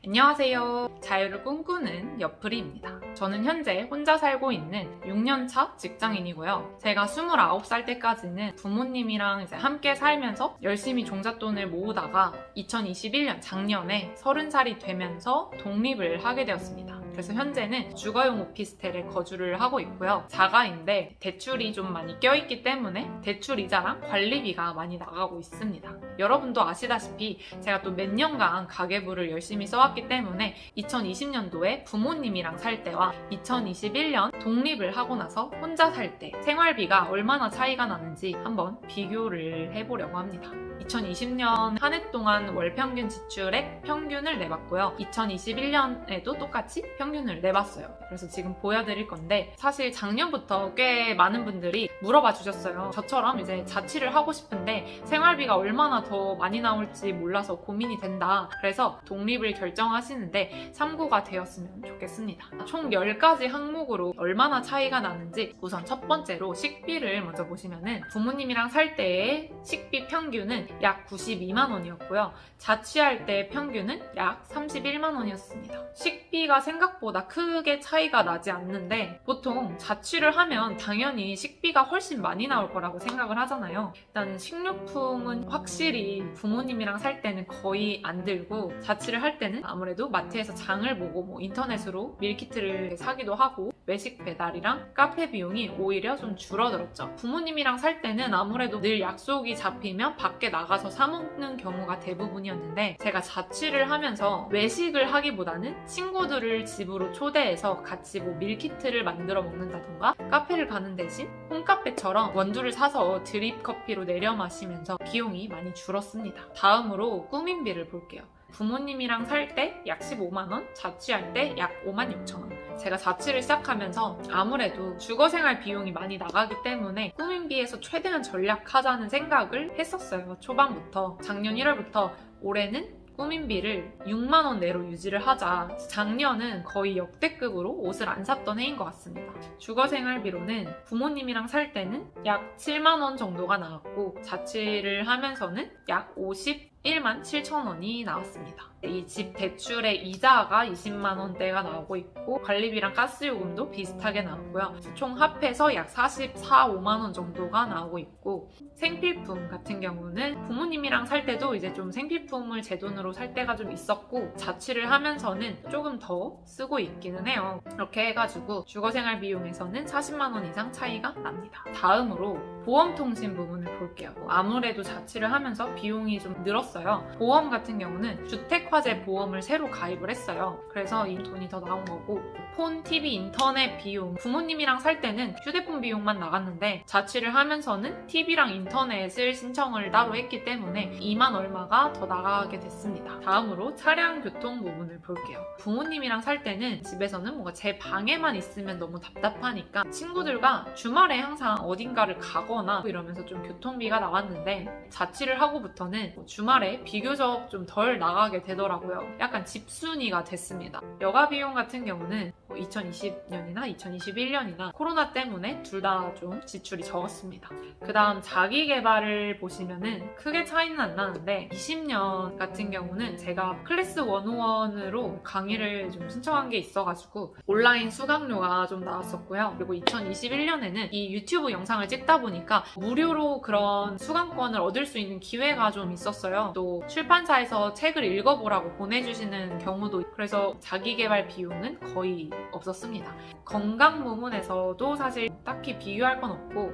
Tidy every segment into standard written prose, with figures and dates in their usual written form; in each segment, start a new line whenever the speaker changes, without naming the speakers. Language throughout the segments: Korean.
안녕하세요. 자유를 꿈꾸는 옆프리입니다. 저는 현재 혼자 살고 있는 6년차 직장인이고요. 제가 29살 때까지는 부모님이랑 이제 함께 살면서 열심히 종잣돈을 모으다가 2021년 작년에 30살이 되면서 독립을 하게 되었습니다. 그래서 현재는 주거용 오피스텔에 거주를 하고 있고요. 자가인데 대출이 좀 많이 껴있기 때문에 대출 이자랑 관리비가 많이 나가고 있습니다. 여러분도 아시다시피 제가 또 몇 년간 가계부를 열심히 써왔기 때문에 2020년도에 부모님이랑 살 때와 2021년 독립을 하고 나서 혼자 살 때 생활비가 얼마나 차이가 나는지 한번 비교를 해보려고 합니다. 2020년 한 해 동안 월 평균 지출액 평균을 내봤고요. 2021년에도 똑같이 평균을 내봤어요. 그래서 지금 보여드릴 건데 사실 작년부터 꽤 많은 분들이 물어봐 주셨어요. 저처럼 이제 자취를 하고 싶은데 생활비가 얼마나 더 많이 나올지 몰라서 고민이 된다. 그래서 독립을 결정하시는데 참고가 되었으면 좋겠습니다. 총 10가지 항목으로 얼마나 차이가 나는지 우선 첫 번째로 식비를 먼저 보시면은 부모님이랑 살 때의 식비 평균은 약 92만 원이었고요. 자취할 때 평균은 약 31만 원이었습니다. 식비가 생각보다 크게 차이가 나지 않는데 보통 자취를 하면 당연히 식비가 훨씬 많이 나올 거라고 생각을 하잖아요. 일단 식료품은 확실히 부모님이랑 살 때는 거의 안 들고 자취를 할 때는 아무래도 마트에서 장을 보고 인터넷으로 밀키트를 사기도 하고 외식 배달이랑 카페 비용이 오히려 좀 줄어들었죠. 부모님이랑 살 때는 아무래도 늘 약속이 잡히면 밖에 나가서 사 먹는 경우가 대부분이었는데 제가 자취를 하면서 외식을 하기보다는 친구들을 집으로 초대해서 같이 밀키트를 만들어 먹는다던가 카페를 가는 대신 홈카페처럼 원두를 사서 드립 커피로 내려 마시면서 비용이 많이 줄었습니다. 다음으로 꾸민비를 볼게요. 부모님이랑 살 때 약 15만 원, 자취할 때 약 5만 6천 원. 제가 자취를 시작하면서 아무래도 주거생활 비용이 많이 나가기 때문에 꾸민비에서 최대한 절약하자는 생각을 했었어요. 초반부터. 작년 1월부터 올해는 꾸민비를 6만 원 내로 유지를 하자. 작년은 거의 역대급으로 옷을 안 샀던 해인 것 같습니다. 주거생활비로는 부모님이랑 살 때는 약 7만 원 정도가 나왔고 자취를 하면서는 약 51만 7천 원이 나왔습니다. 이 집 대출의 이자가 20만 원대가 나오고 있고 관리비랑 가스요금도 비슷하게 나오고요. 총 합해서 약 44, 5만 원 정도가 나오고 있고 생필품 같은 경우는 부모님이랑 살 때도 이제 좀 생필품을 제 돈으로 살 때가 좀 있었고 자취를 하면서는 조금 더 쓰고 있기는 해요. 이렇게 해가지고 주거생활 비용에서는 40만 원 이상 차이가 납니다. 다음으로 보험통신 부분을 볼게요. 아무래도 자취를 하면서 비용이 좀 늘었어요. 보험 같은 경우는 주택화재 보험을 새로 가입을 했어요. 그래서 이 돈이 더 나온 거고 폰, TV, 인터넷 비용 부모님이랑 살 때는 휴대폰 비용만 나갔는데 자취를 하면서는 TV랑 인터넷을 신청을 따로 했기 때문에 2만 얼마가 더 나가게 됐습니다. 다음으로 차량 교통 부분을 볼게요. 부모님이랑 살 때는 집에서는 뭔가 제 방에만 있으면 너무 답답하니까 친구들과 주말에 항상 어딘가를 가거나 이러면서 좀 교통비가 나왔는데 자취를 하고부터는 주말에 비교적 좀 덜 나가게 되더라고요. 약간 집순이가 됐습니다. 여가 비용 같은 경우는 2020년이나 2021년이나 코로나 때문에 둘 다 좀 지출이 적었습니다. 그 다음 자기 개발을 보시면은 크게 차이는 안 나는데 20년 같은 경우는 제가 클래스 101으로 강의를 좀 신청한 게 있어가지고 온라인 수강료가 좀 나왔었고요. 그리고 2021년에는 이 유튜브 영상을 찍다 보니까 무료로 그런 수강권을 얻을 수 있는 기회가 좀 있었어요. 또 출판사에서 책을 읽어보라고 보내주시는 경우도 그래서 자기 개발 비용은 거의 없었습니다. 건강 부분에서도 사실 딱히 비교할 건 없고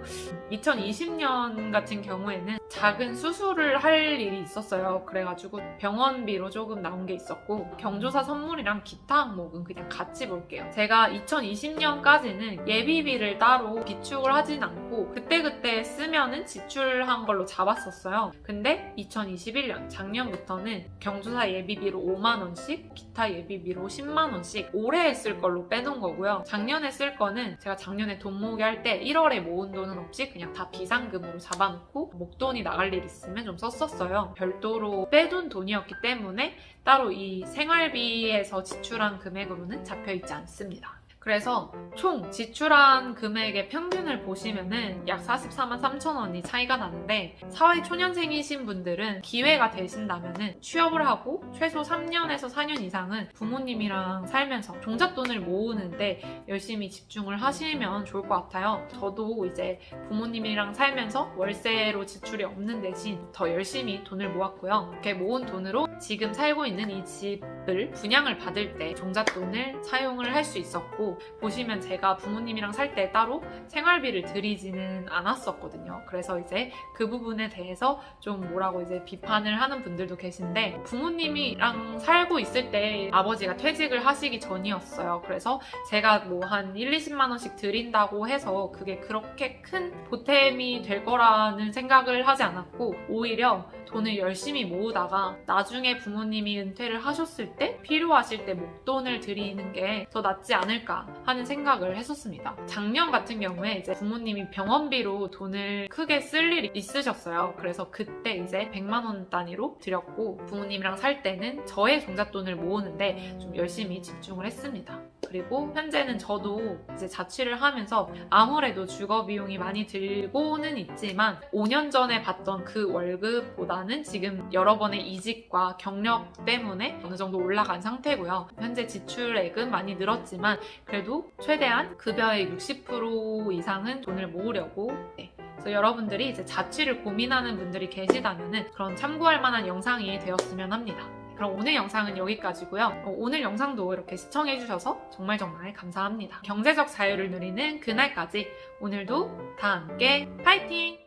2020년 같은 경우에는 작은 수술을 할 일이 있었어요. 그래가지고 병원비로 조금 나온 게 있었고 경조사 선물이랑 기타 항목은 그냥 같이 볼게요. 제가 2020년까지는 예비비를 따로 비축을 하진 않고 그때그때 쓰면은 지출한 걸로 잡았었어요. 근데 2021년 작년부터는 경조사 예비비로 5만 원씩 기타 예비비로 10만 원씩 올해 쓸 걸로 빼놓은 거고요. 작년에 쓸 거는 제가 작년에 돈 모으기 할 때 1월에 모은 돈은 없이 그냥 다 비상금으로 잡아놓고 목돈이 나갈 일 있으면 좀 썼었어요. 별도로 빼둔 돈이었기 때문에 따로 이 생활비에서 지출한 금액으로는 잡혀있지 않습니다. 그래서 총 지출한 금액의 평균을 보시면은 약 44만 3천 원이 차이가 나는데 사회 초년생이신 분들은 기회가 되신다면은 취업을 하고 최소 3년에서 4년 이상은 부모님이랑 살면서 종잣돈을 모으는데 열심히 집중을 하시면 좋을 것 같아요. 저도 이제 부모님이랑 살면서 월세로 지출이 없는 대신 더 열심히 돈을 모았고요. 이렇게 모은 돈으로 지금 살고 있는 이 집을 분양을 받을 때 종잣돈을 사용을 할 수 있었고, 보시면 제가 부모님이랑 살 때 따로 생활비를 드리지는 않았었거든요. 그래서 이제 그 부분에 대해서 좀 뭐라고 이제 비판을 하는 분들도 계신데, 부모님이랑 살고 있을 때 아버지가 퇴직을 하시기 전이었어요. 그래서 제가 뭐 한 1, 20만 원씩 드린다고 해서 그게 그렇게 큰 보탬이 될 거라는 생각을 하지 않았고, 오히려 돈을 열심히 모으다가 나중에 부모님이 은퇴를 하셨을 때 필요하실 때 목돈을 드리는 게 더 낫지 않을까 하는 생각을 했었습니다. 작년 같은 경우에 이제 부모님이 병원비로 돈을 크게 쓸 일이 있으셨어요. 그래서 그때 이제 100만 원 단위로 드렸고, 부모님이랑 살 때는 저의 종잣돈을 모으는데 좀 열심히 집중을 했습니다. 그리고 현재는 저도 이제 자취를 하면서 아무래도 주거 비용이 많이 들고는 있지만 5년 전에 받던 그 월급보다는 지금 여러 번의 이직과 경력 때문에 어느 정도 올라간 상태고요. 현재 지출액은 많이 늘었지만 그래도 최대한 급여의 60% 이상은 돈을 모으려고 그래서 여러분들이 이제 자취를 고민하는 분들이 계시다면 그런 참고할 만한 영상이 되었으면 합니다. 그럼 오늘 영상은 여기까지고요. 오늘 영상도 이렇게 시청해주셔서 정말 감사합니다. 경제적 자유를 누리는 그날까지 오늘도 다 함께 파이팅!